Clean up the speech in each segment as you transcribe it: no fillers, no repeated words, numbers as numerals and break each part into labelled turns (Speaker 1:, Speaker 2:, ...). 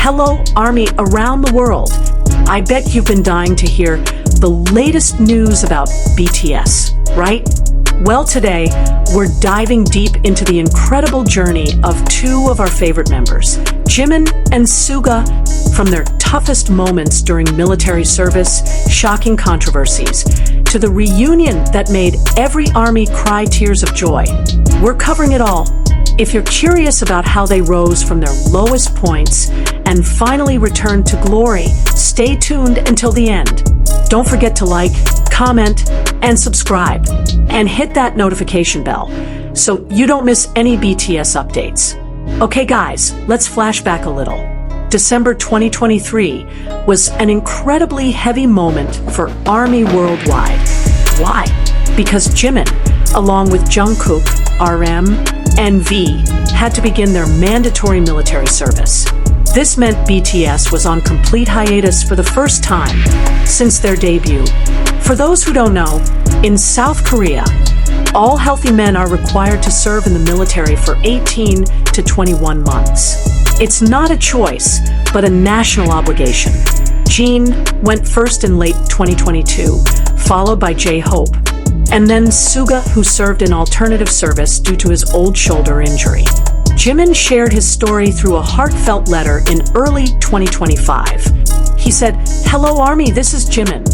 Speaker 1: Hello, ARMY around the world. I bet you've been dying to hear the latest news about BTS, right? Well, today, we're diving deep into the incredible journey of two of our favorite members, Jimin and Suga, from their toughest moments during military service, shocking controversies, to the reunion that made every ARMY cry tears of joy. We're covering it all. If you're curious about how they rose from their lowest points and finally returned to glory, stay tuned until the end. Don't forget to like, comment, and subscribe, and hit that notification bell so you don't miss any BTS updates. Okay guys, let's flash back a little. December 2023 was an incredibly heavy moment for ARMY worldwide. Why? Because Jimin, along with Jungkook, RM, and V, had to begin their mandatory military service. This meant BTS was on complete hiatus for the first time since their debut. For those who don't know, in South Korea, all healthy men are required to serve in the military for 18 to 21 months. It's not a choice, but a national obligation. Jin went first in late 2022, followed by J-Hope, and then Suga, who served in alternative service due to his old shoulder injury. Jimin shared his story through a heartfelt letter in early 2025. He said, "Hello ARMY, this is Jimin.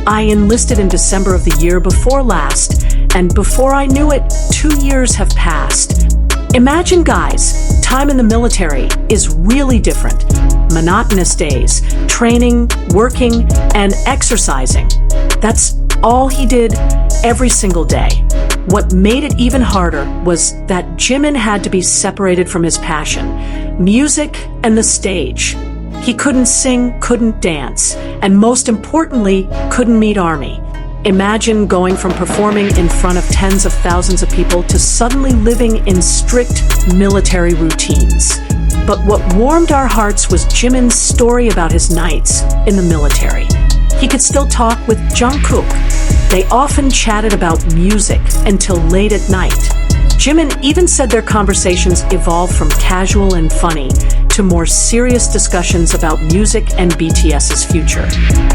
Speaker 1: I enlisted in December of the year before last, and before I knew it, 2 years have passed." Imagine guys, time in the military is really different. Monotonous days, training, working, and exercising. That's all he did every single day. What made it even harder was that Jimin had to be separated from his passion, music and the stage. He couldn't sing, couldn't dance, and most importantly, couldn't meet ARMY. Imagine going from performing in front of tens of thousands of people to suddenly living in strict military routines. But what warmed our hearts was Jimin's story about his nights in the military. He could still talk with Jungkook. They often chatted about music until late at night. Jimin even said their conversations evolved from casual and funny to more serious discussions about music and BTS's future.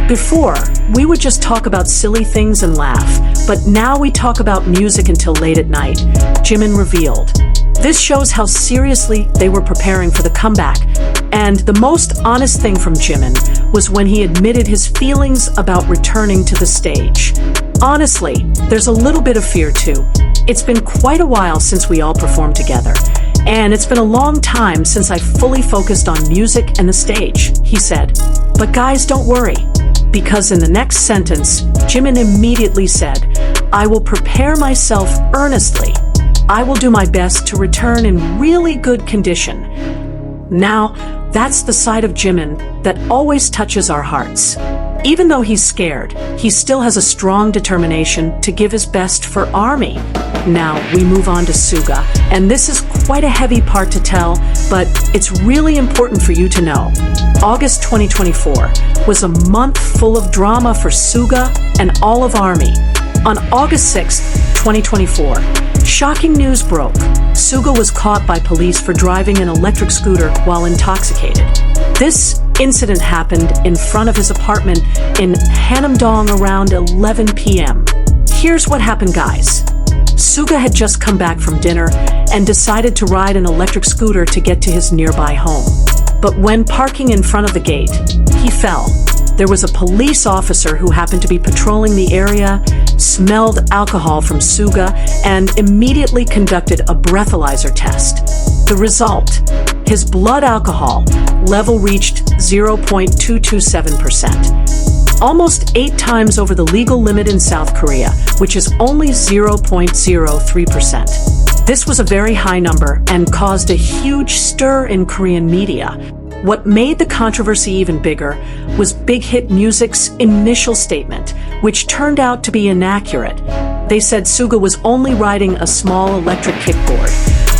Speaker 1: Before, we would just talk about silly things and laugh, but now we talk about music until late at night, Jimin revealed. This shows how seriously they were preparing for the comeback, and the most honest thing from Jimin was when he admitted his feelings about returning to the stage. Honestly, there's a little bit of fear too. It's been quite a while since we all performed together, and it's been a long time since I fully focused on music and the stage, he said. But guys, don't worry, because in the next sentence, Jimin immediately said, "I will prepare myself earnestly. I will do my best to return in really good condition." Now, that's the side of Jimin that always touches our hearts. Even though he's scared, he still has a strong determination to give his best for ARMY. Now, we move on to Suga, and this is quite a heavy part to tell, but it's really important for you to know. August 2024 was a month full of drama for Suga and all of ARMY. On August 6, 2024, shocking news broke. Suga was caught by police for driving an electric scooter while intoxicated. This incident happened in front of his apartment in Hanamdong around 11 p.m. Here's what happened, guys. Suga had just come back from dinner and decided to ride an electric scooter to get to his nearby home. But when parking in front of the gate, he fell. There was a police officer who happened to be patrolling the area, smelled alcohol from Suga, and immediately conducted a breathalyzer test. The result, his blood alcohol level reached 0.227%, almost 8 times over the legal limit in South Korea, which is only 0.03%. This was a very high number and caused a huge stir in Korean media. What made the controversy even bigger was Big Hit Music's initial statement, which turned out to be inaccurate. They said Suga was only riding a small electric kickboard,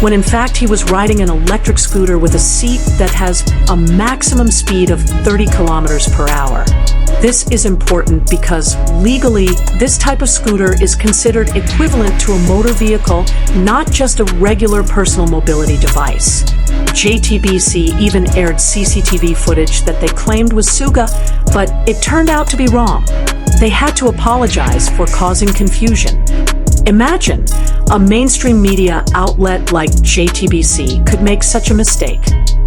Speaker 1: when in fact he was riding an electric scooter with a seat that has a maximum speed of 30 kilometers per hour. This is important because legally, this type of scooter is considered equivalent to a motor vehicle, not just a regular personal mobility device. JTBC even aired CCTV footage that they claimed was Suga, but it turned out to be wrong. They had to apologize for causing confusion. Imagine a mainstream media outlet like JTBC could make such a mistake.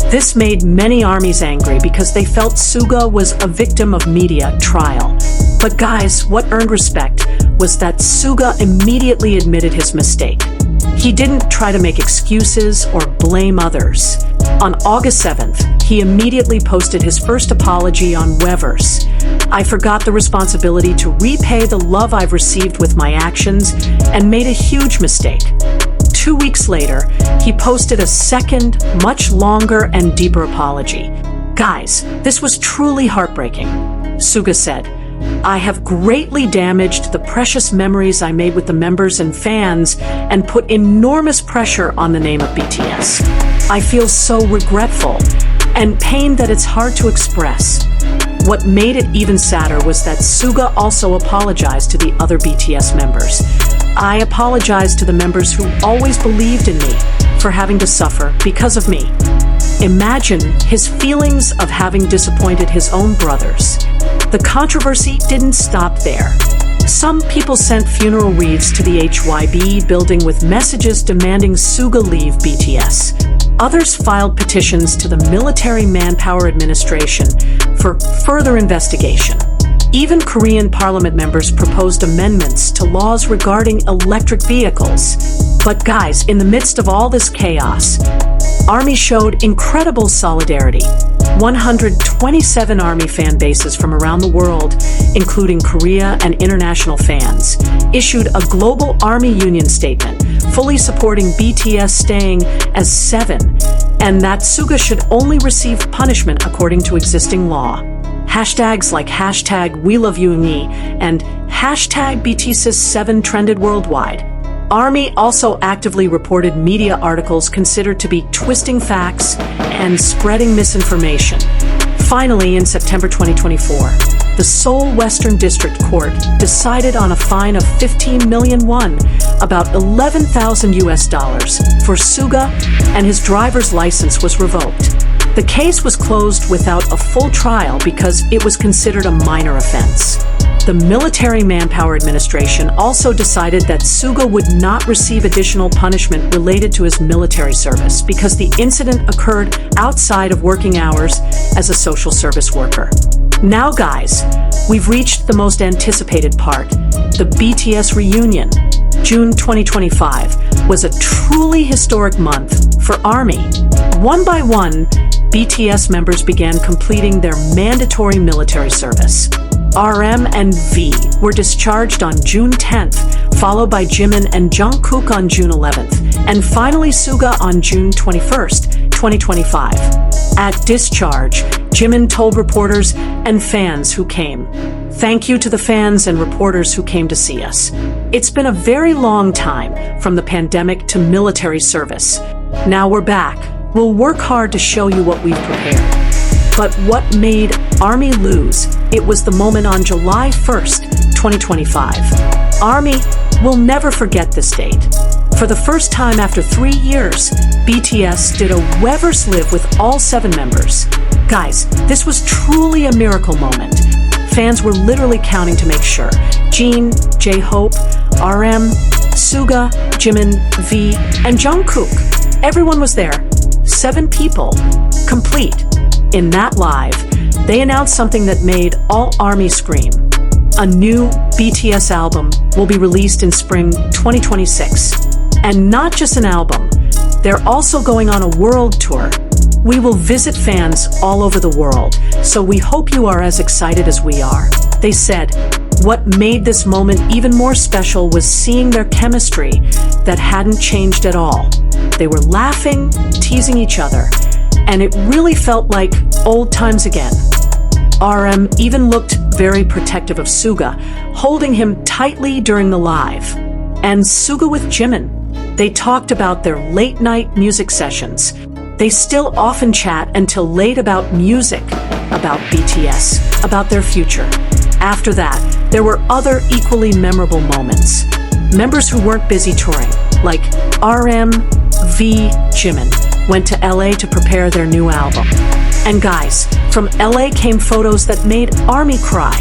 Speaker 1: This made many armies angry because they felt Suga was a victim of media trial. But guys, what earned respect was that Suga immediately admitted his mistake. He didn't try to make excuses or blame others. On August 7th, he immediately posted his first apology on Weverse. "I forgot the responsibility to repay the love I've received with my actions and made a huge mistake." 2 weeks later, he posted a second, much longer and deeper apology. Guys, this was truly heartbreaking. Suga said, "I have greatly damaged the precious memories I made with the members and fans and put enormous pressure on the name of BTS. I feel so regretful and pained that it's hard to express." What made it even sadder was that Suga also apologized to the other BTS members. "I apologize to the members who always believed in me for having to suffer because of me." Imagine his feelings of having disappointed his own brothers. The controversy didn't stop there. Some people sent funeral wreaths to the HYB building with messages demanding Suga leave BTS. Others filed petitions to the Military Manpower Administration for further investigation. Even Korean parliament members proposed amendments to laws regarding electric vehicles. But guys, in the midst of all this chaos, ARMY showed incredible solidarity. 127 ARMY fan bases from around the world, including Korea and international fans, issued a global ARMY union statement, fully supporting BTS staying as 7, and that Suga should only receive punishment according to existing law. Hashtags like #WeLoveYoongi and #BTSS7 trended worldwide. ARMY also actively reported media articles considered to be twisting facts and spreading misinformation. Finally, in September 2024, the Seoul Western District Court decided on a fine of 15 million won, about $11,000 for Suga, and his driver's license was revoked. The case was closed without a full trial because it was considered a minor offense. The Military Manpower Administration also decided that Suga would not receive additional punishment related to his military service because the incident occurred outside of working hours as a social service worker. Now guys, we've reached the most anticipated part, the BTS reunion. June 2025 was a truly historic month for ARMY. One by one, BTS members began completing their mandatory military service. RM and V were discharged on June 10th, followed by Jimin and Jungkook on June 11th, and finally Suga on June 21st, 2025. At discharge, Jimin told reporters and fans who came, "Thank you to the fans and reporters who came to see us. It's been a very long time from the pandemic to military service. Now we're back. We'll work hard to show you what we've prepared." But what made ARMY lose? It was the moment on July 1st, 2025. ARMY will never forget this date. For the first time after 3 years, BTS did a Weverse live with all 7 members. Guys, this was truly a miracle moment. Fans were literally counting to make sure. Jin, J-Hope, RM, Suga, Jimin, V, and Jungkook. Everyone was there. 7 people. Complete. In that live, they announced something that made all ARMY scream. A new BTS album will be released in spring 2026. And not just an album, they're also going on a world tour. We will visit fans all over the world, so we hope you are as excited as we are. They said, what made this moment even more special was seeing their chemistry that hadn't changed at all. They were laughing, teasing each other, and it really felt like old times again. RM even looked very protective of Suga, holding him tightly during the live. And Suga with Jimin. They talked about their late-night music sessions. They still often chat until late about music, about BTS, about their future. After that, there were other equally memorable moments. Members who weren't busy touring, like RM, V, Jimin, went to LA to prepare their new album. And guys, from LA came photos that made ARMY cry.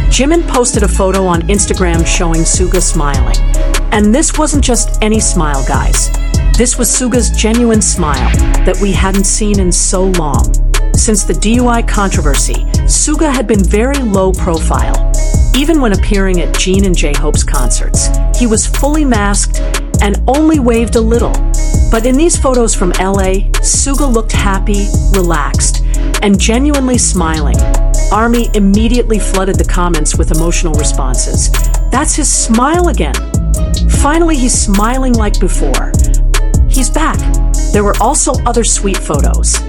Speaker 1: Jimin posted a photo on Instagram showing Suga smiling. And this wasn't just any smile, guys. This was Suga's genuine smile that we hadn't seen in so long. Since the DUI controversy, Suga had been very low profile. Even when appearing at Jin and J-Hope's concerts, he was fully masked and only waved a little. But in these photos from LA, Suga looked happy, relaxed, and genuinely smiling. ARMY immediately flooded the comments with emotional responses. That's his smile again. Finally, he's smiling like before. He's back. There were also other sweet photos.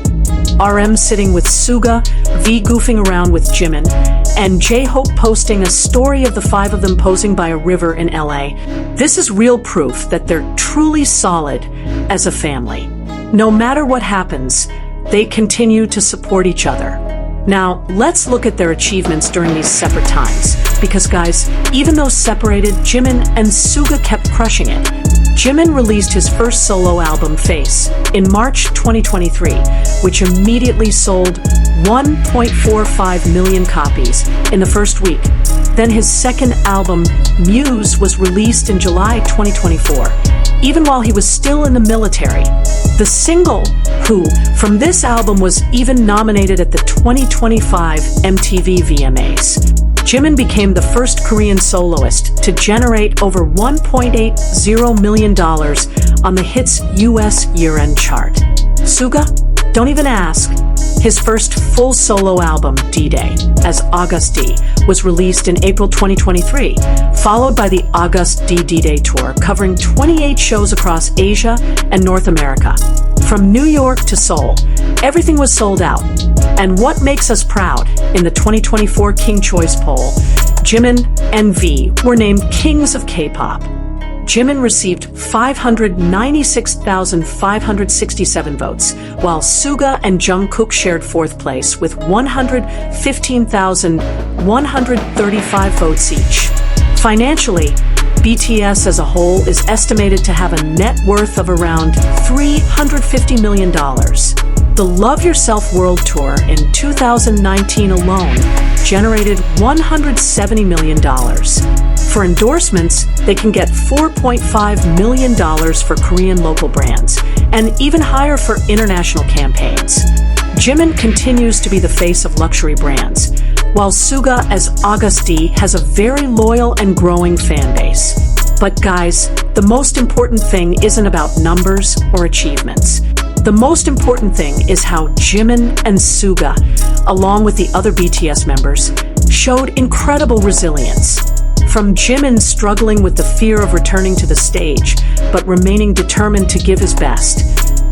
Speaker 1: RM sitting with Suga, V goofing around with Jimin, and J-Hope posting a story of the five of them posing by a river in LA. This is real proof that they're truly solid as a family. No matter what happens, they continue to support each other. Now, let's look at their achievements during these separate times. Because guys, even though separated, Jimin and Suga kept crushing it. Jimin released his first solo album, Face, in March 2023, which immediately sold 1.45 million copies in the first week. Then his second album, Muse, was released in July 2024, even while he was still in the military. The single, Who, from this album was even nominated at the 2025 MTV VMAs. Jimin became the first Korean soloist to generate over $1.80 million on the Hits US year-end chart. Suga? Don't even ask. His first full solo album, D-Day, as AgustD, was released in April 2023, followed by the AgustD D-Day tour, covering 28 shows across Asia and North America. From New York to Seoul, everything was sold out. And what makes us proud, in the 2024 King Choice poll, Jimin and V were named Kings of K-pop. Jimin received 596,567 votes, while Suga and Jungkook shared fourth place with 115,135 votes each. Financially, BTS as a whole is estimated to have a net worth of around $350 million. The Love Yourself World Tour in 2019 alone generated $170 million. For endorsements, they can get $4.5 million for Korean local brands, and even higher for international campaigns. Jimin continues to be the face of luxury brands, while Suga as AgustD has a very loyal and growing fan base. But guys, the most important thing isn't about numbers or achievements. The most important thing is how Jimin and Suga, along with the other BTS members, showed incredible resilience. From Jimin struggling with the fear of returning to the stage, but remaining determined to give his best,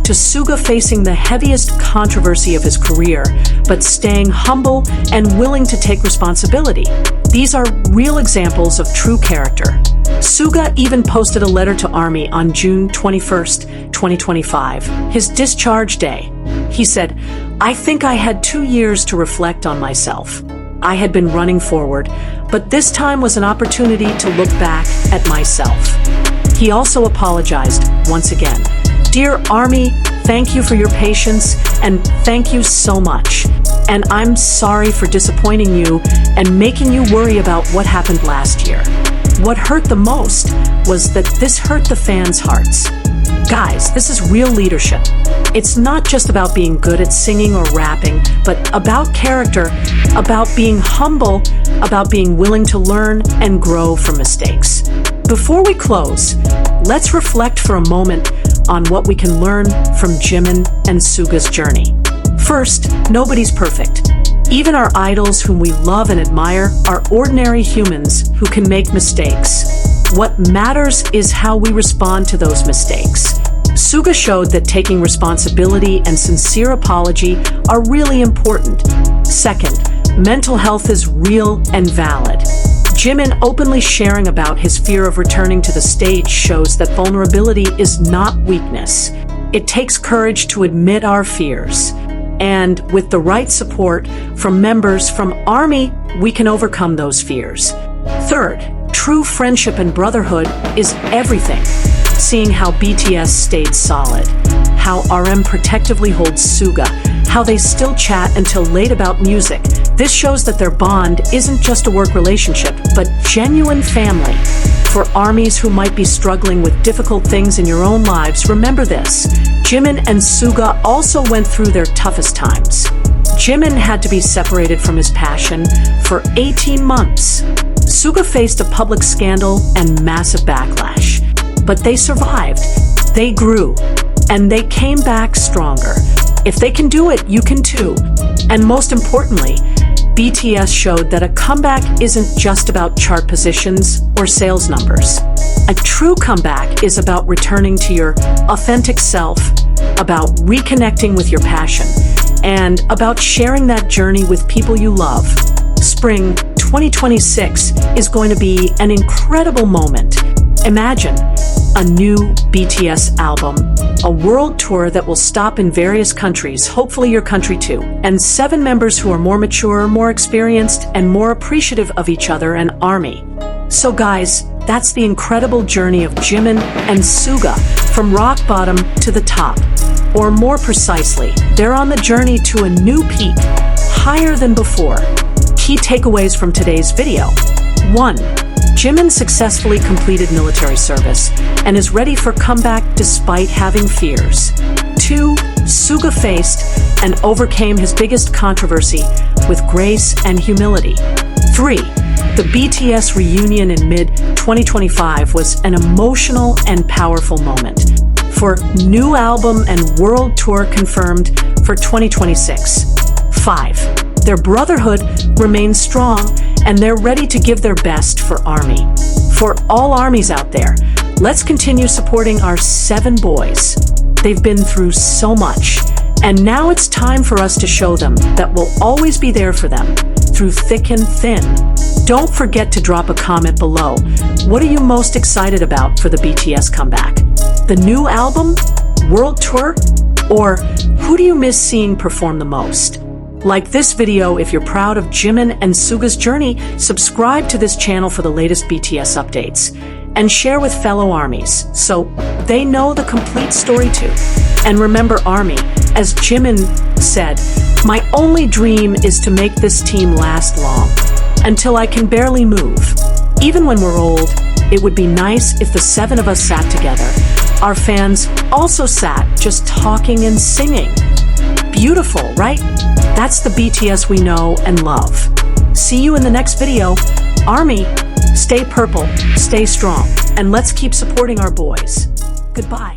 Speaker 1: to Suga facing the heaviest controversy of his career, but staying humble and willing to take responsibility. These are real examples of true character. Suga even posted a letter to ARMY on June 21st, 2025, his discharge day. He said, "I think I had 2 years to reflect on myself. I had been running forward, but this time was an opportunity to look back at myself." He also apologized once again. "Dear ARMY, thank you for your patience and thank you so much. And I'm sorry for disappointing you and making you worry about what happened last year. What hurt the most was that this hurt the fans' hearts." Guys, this is real leadership. It's not just about being good at singing or rapping, but about character, about being humble, about being willing to learn and grow from mistakes. Before we close, let's reflect for a moment on what we can learn from Jimin and Suga's journey. First, nobody's perfect. Even our idols whom we love and admire are ordinary humans who can make mistakes. What matters is how we respond to those mistakes. Suga showed that taking responsibility and sincere apology are really important. Second, mental health is real and valid. Jimin openly sharing about his fear of returning to the stage shows that vulnerability is not weakness. It takes courage to admit our fears. And with the right support from members from ARMY, we can overcome those fears. Third, true friendship and brotherhood is everything. Seeing how BTS stayed solid, how RM protectively holds Suga, how they still chat until late about music. This shows that their bond isn't just a work relationship, but genuine family. For ARMYs who might be struggling with difficult things in your own lives, remember this. Jimin and Suga also went through their toughest times. Jimin had to be separated from his passion for 18 months. Suga faced a public scandal and massive backlash. But they survived, they grew, and they came back stronger. If they can do it, you can too. And most importantly, BTS showed that a comeback isn't just about chart positions or sales numbers. A true comeback is about returning to your authentic self, about reconnecting with your passion, and about sharing that journey with people you love. Spring 2026 is going to be an incredible moment. Imagine a new BTS album, a world tour that will stop in various countries, hopefully your country too, and 7 members who are more mature, more experienced, and more appreciative of each other and ARMY. So guys, that's the incredible journey of Jimin and Suga from rock bottom to the top. Or more precisely, they're on the journey to a new peak, higher than before. Key takeaways from today's video. 1. Jimin successfully completed military service and is ready for comeback despite having fears. 2. Suga faced and overcame his biggest controversy with grace and humility. 3. The BTS reunion in mid-2025 was an emotional and powerful moment. For new album and world tour confirmed for 2026. 5. Their brotherhood remains strong and they're ready to give their best for ARMY. For all ARMYs out there, let's continue supporting our 7 boys. They've been through so much, and now it's time for us to show them that we'll always be there for them, through thick and thin. Don't forget to drop a comment below. What are you most excited about for the BTS comeback? The new album? World tour? Or who do you miss seeing perform the most? Like this video if you're proud of Jimin and Suga's journey, subscribe to this channel for the latest BTS updates, and share with fellow ARMYs so they know the complete story too. And remember ARMY, as Jimin said, my only dream is to make this team last long, until I can barely move. Even when we're old, it would be nice if the 7 of us sat together. Our fans also sat just talking and singing. Beautiful, right? That's the BTS we know and love. See you in the next video. ARMY, stay purple, stay strong, and let's keep supporting our boys. Goodbye.